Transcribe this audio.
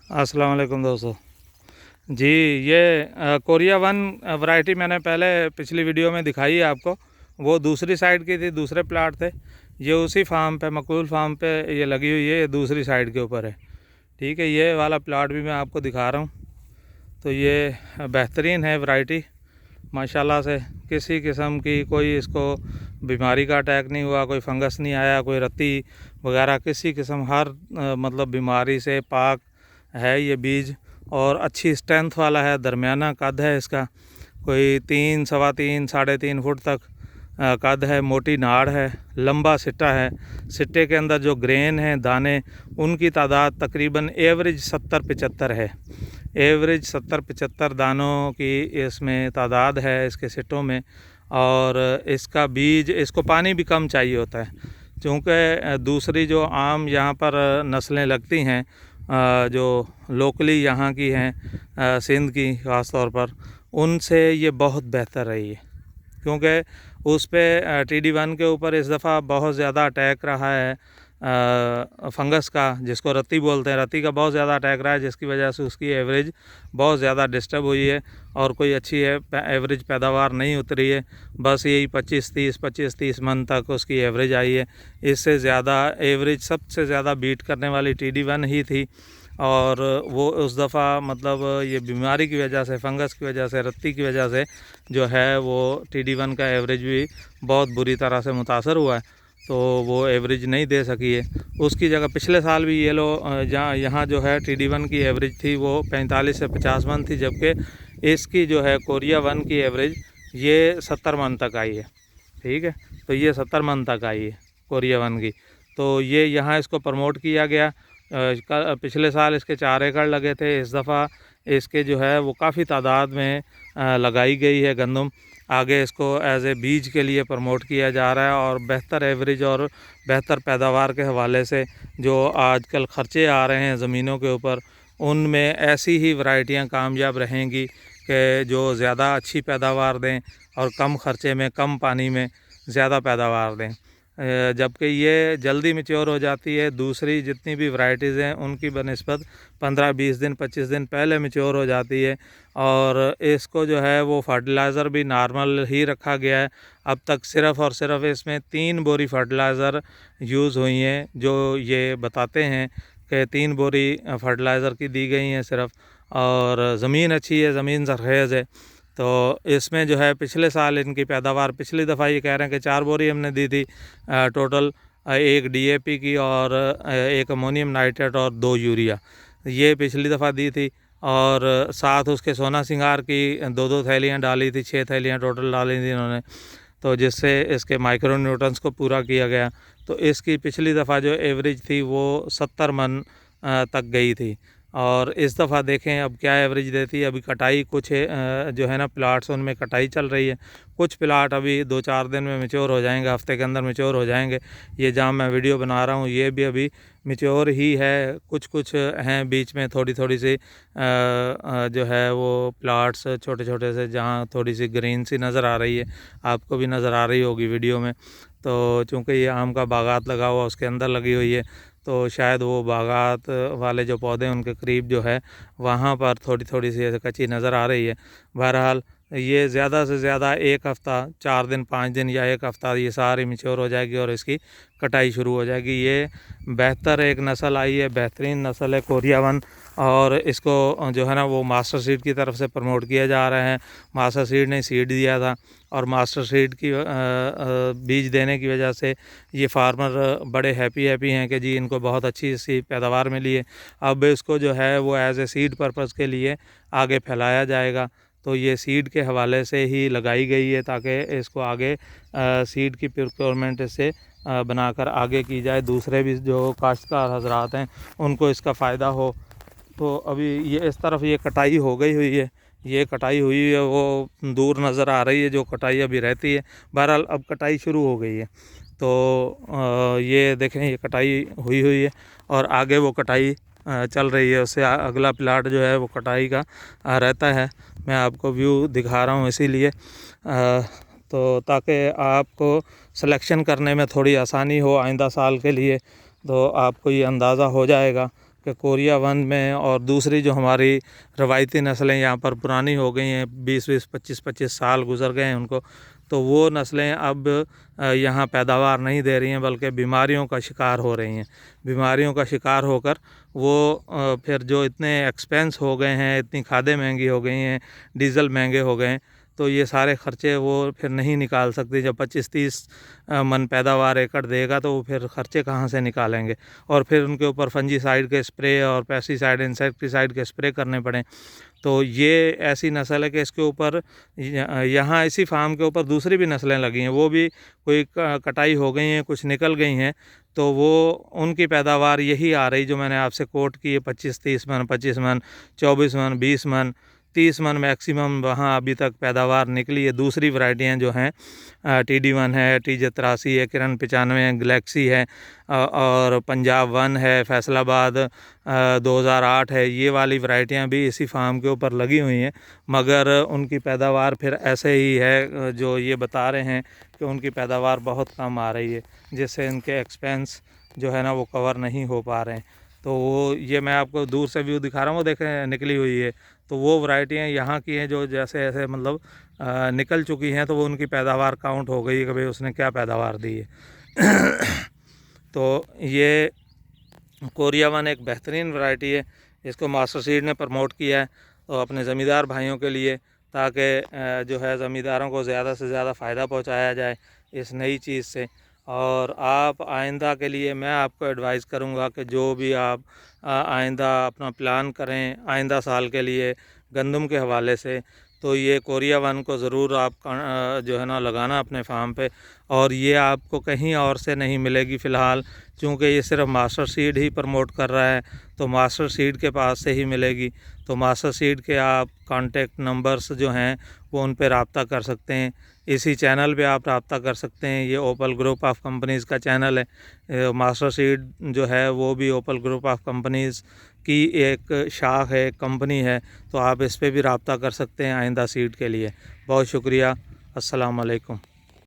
अस्सलाम वालेकुम दोस्तों जी। ये कोरिया वन वैरायटी मैंने पहले पिछली वीडियो में दिखाई है आपको। वो दूसरी साइड की थी, दूसरे प्लाट थे। ये उसी फार्म पे, मकबूल फार्म पे ये लगी हुई है। ये दूसरी साइड के ऊपर है। ठीक है, ये वाला प्लाट भी मैं आपको दिखा रहा हूँ। तो ये बेहतरीन है वैरायटी माशाल्लाह से। किसी किस्म की कोई इसको बीमारी का अटैक नहीं हुआ, कोई फंगस नहीं आया, कोई रत्ती वगैरह किसी किस्म, हर मतलब बीमारी से पाक है ये बीज। और अच्छी स्ट्रेंथ वाला है, दरमियाना कद है इसका, कोई 3, सवा 3, 3.5 फुट तक कद है। मोटी नाड़ है, लंबा सिट्टा है। सिट्टे के अंदर जो ग्रेन हैं, दाने, उनकी तादाद तकरीबन एवरेज 70-75 है। एवरेज 70-75 दानों की इसमें तादाद है इसके सिट्टों में। और इसका बीज, इसको पानी भी कम चाहिए होता है, क्योंकि दूसरी जो आम यहाँ पर नस्लें लगती हैं, जो लोकली यहाँ की हैं, सिंध की ख़ास तौर पर, उनसे ये बहुत बेहतर रही है। क्योंकि उस पे TD1 के ऊपर इस दफ़ा बहुत ज़्यादा अटैक रहा है फंगस का, जिसको रत्ती बोलते हैं। रत्ती का बहुत ज़्यादा अटैक रहा है, जिसकी वजह से उसकी एवरेज बहुत ज़्यादा डिस्टर्ब हुई है और कोई अच्छी एवरेज पैदावार नहीं उतरी है। बस यही 25-30 मन तक उसकी एवरेज आई है। इससे ज़्यादा एवरेज सबसे ज़्यादा बीट करने वाली TD1 ही थी। और वो उस दफ़ा मतलब ये बीमारी की वजह से, फंगस की वजह से, रत्ती की वजह से जो है वो TD1 का एवरेज भी बहुत बुरी तरह से मुतासर हुआ है। तो वो एवरेज नहीं दे सकी है। उसकी जगह पिछले साल भी ये जहाँ यहाँ जो है TD1 की एवरेज थी वो 45 से 50 मन थी, जबकि इसकी जो है कोरिया वन की एवरेज ये 70 मन तक आई है। ठीक है, तो ये 70 मन तक आई है कोरिया वन की। तो ये यहाँ इसको प्रमोट किया गया। पिछले साल इसके 4 एकड़ लगे थे। इस दफ़ा इसके जो है वो काफ़ी तादाद में लगाई गई है गंदम। आगे इसको एज ए बीज के लिए प्रमोट किया जा रहा है। और बेहतर एवरेज और बेहतर पैदावार के हवाले से जो आजकल ख़र्चे आ रहे हैं ज़मीनों के ऊपर, उनमें ऐसी ही वैरायटियां कामयाब रहेंगी कि जो ज़्यादा अच्छी पैदावार दें और कम ख़र्चे में, कम पानी में ज़्यादा पैदावार दें। जबकि ये जल्दी मैच्योर हो जाती है। दूसरी जितनी भी वैरायटीज़ हैं उनकी बनिस्बत 15-20 दिन, 25 दिन पहले मैच्योर हो जाती है। और इसको जो है वो फर्टिलाइज़र भी नॉर्मल ही रखा गया है। अब तक सिर्फ़ और सिर्फ इसमें 3 बोरी फर्टिलाइज़र यूज़ हुई हैं, जो ये बताते हैं कि 3 बोरी फर्टिलाइज़र की दी गई हैं सिर्फ़। और ज़मीन अच्छी है, ज़मीन ज़रख़ेज़ है। तो इसमें जो है पिछले साल इनकी पैदावार, पिछली दफ़ा ये कह रहे हैं कि 4 बोरी हमने दी थी टोटल, एक DAP की और एक अमोनियम नाइट्रेट और 2 यूरिया, ये पिछली दफ़ा दी थी। और साथ उसके सोना सिंगार की 2-2 थैलियाँ डाली थी, 6 थैलियाँ टोटल डाली थी इन्होंने। तो जिससे इसके माइक्रो न्यूट्रंस को पूरा किया गया। तो इसकी पिछली दफ़ा जो एवरेज थी वो 70 मन तक गई थी। और इस दफ़ा देखें अब क्या एवरेज देती है। अभी कटाई कुछ जो है ना प्लाट्स, उनमें कटाई चल रही है। कुछ प्लाट अभी 2-4 दिन में मैच्योर हो जाएंगे, हफ्ते के अंदर मैच्योर हो जाएंगे। ये जहाँ मैं वीडियो बना रहा हूँ ये भी अभी मैच्योर ही है। कुछ कुछ हैं बीच में थोड़ी थोड़ी सी जो है वो प्लाट्स छोटे छोटे से, जहाँ थोड़ी सी ग्रीन सी नज़र आ रही है, आपको भी नज़र आ रही होगी वीडियो में। तो चूँकि ये आम का बागात लगा हुआ उसके अंदर लगी हुई है, तो शायद वो बागात वाले जो पौधे उनके करीब जो है वहाँ पर थोड़ी थोड़ी सी ऐसे कच्ची नज़र आ रही है। बहरहाल ये ज़्यादा से ज़्यादा 1 हफ़्ता, 4 दिन, 5 दिन या 1 हफ़्ता ये सारी मैच्योर हो जाएगी और इसकी कटाई शुरू हो जाएगी। ये बेहतर एक नस्ल आई है, बेहतरीन नस्ल है कोरिया वन। और इसको जो है ना वो मास्टर सीड की तरफ से प्रमोट किया जा रहा है। मास्टर सीड ने सीड दिया था और मास्टर सीड की बीज देने की वजह से ये फार्मर बड़े हैप्पी हैं कि जी इनको बहुत अच्छी सी पैदावार मिली है। अब इसको जो है वो एज ए सीड पर्पज़ के लिए आगे फैलाया जाएगा। तो ये सीड के हवाले से ही लगाई गई है ताकि इसको आगे सीड की प्रोक्योरमेंट से बनाकर आगे की जाए, दूसरे भी जो काश्तकार हजरात हैं उनको इसका फ़ायदा हो। तो अभी ये इस तरफ ये कटाई हो गई हुई है, ये कटाई हुई है, वो दूर नज़र आ रही है जो कटाई अभी रहती है। बहरहाल अब कटाई शुरू हो गई है। तो ये देखें ये कटाई हुई हुई है और आगे वो कटाई चल रही है। उससे अगला प्लाट जो है वो कटाई का रहता है। मैं आपको व्यू दिखा रहा हूँ इसीलिए, तो ताकि आपको सिलेक्शन करने में थोड़ी आसानी हो आइंदा साल के लिए। तो आपको ये अंदाज़ा हो जाएगा कि कोरिया 1 में और दूसरी जो हमारी रवायती नस्लें यहाँ पर पुरानी हो गई हैं, 20-20 25-25 साल गुजर गए हैं उनको, तो वो नस्लें अब यहाँ पैदावार नहीं दे रही हैं, बल्कि बीमारियों का शिकार हो रही हैं। बीमारियों का शिकार होकर वो फिर जो इतने एक्सपेंस हो गए हैं, इतनी खादें महंगी हो गई हैं, डीज़ल महंगे हो गए हैं, तो ये सारे खर्चे वो फिर नहीं निकाल सकते। जब 25-30 मन पैदावार एकड़ देगा तो वो फिर खर्चे कहाँ से निकालेंगे, और फिर उनके ऊपर फंजीसाइड के स्प्रे और पेस्टिसाइड इंसेक्टिसाइड के स्प्रे करने पड़े। तो ये ऐसी नस्ल है कि इसके ऊपर यहाँ इसी फार्म के ऊपर दूसरी भी नस्लें लगी हैं, वो भी कोई कटाई हो गई हैं, कुछ निकल गई हैं, तो वो उनकी पैदावार यही आ रही जो मैंने आपसे कोट की है, 25-30 मन, 25 मन, 24 मन, 20 मन, 30 मन मैक्सिमम वहाँ अभी तक पैदावार निकली है। दूसरी वैरायटियाँ जो हैं TD1 है, TJ83 है, किरण 95 है, गैलेक्सी है, और पंजाब 1 है, फैसलाबाद 2008 है, ये वाली वैरायटियाँ भी इसी फार्म के ऊपर लगी हुई हैं, मगर उनकी पैदावार फिर ऐसे ही है जो ये बता रहे हैं कि उनकी पैदावार बहुत कम आ रही है, जिससे इनके एक्सपेंस जो है ना वो कवर नहीं हो पा रहे हैं। तो वो ये मैं आपको दूर से व्यू दिखा रहा हूँ, वो देखें निकली हुई है, तो वो वैरायटियाँ यहाँ की हैं जो जैसे ऐसे मतलब निकल चुकी हैं, तो वो उनकी पैदावार काउंट हो गई है कि भाई उसने क्या पैदावार दी है। तो ये कोरिया 1 एक बेहतरीन वैरायटी है, इसको मास्टर सीड ने प्रमोट किया है तो अपने ज़मींदार भाइयों के लिए, ताकि जो है ज़मींदारों को ज़्यादा से ज़्यादा फ़ायदा पहुंचाया जाए इस नई चीज़ से। और आप आइंदा के लिए मैं आपको एडवाइस करूंगा कि जो भी आप आइंदा अपना प्लान करें आइंदा साल के लिए गंदम के हवाले से, तो ये कोरिया 1 को ज़रूर आप जो है ना लगाना अपने फार्म पे। और ये आपको कहीं और से नहीं मिलेगी फ़िलहाल, क्योंकि ये सिर्फ मास्टर सीड ही प्रमोट कर रहा है, तो मास्टर सीड के पास से ही मिलेगी। तो मास्टर सीड के आप कांटेक्ट नंबर्स जो हैं वो उन पर रब्ता कर सकते हैं, इसी चैनल पे आप रब्ता कर सकते हैं। ये ओपल ग्रुप ऑफ कंपनीज़ का चैनल है। मास्टर सीड जो है वो भी ओपल ग्रुप ऑफ कंपनीज़ की एक शाख है, कंपनी है, तो आप इस पे भी रब्ता कर सकते हैं आइंदा सीड के लिए। बहुत शुक्रिया। अस्सलाम वालेकुम।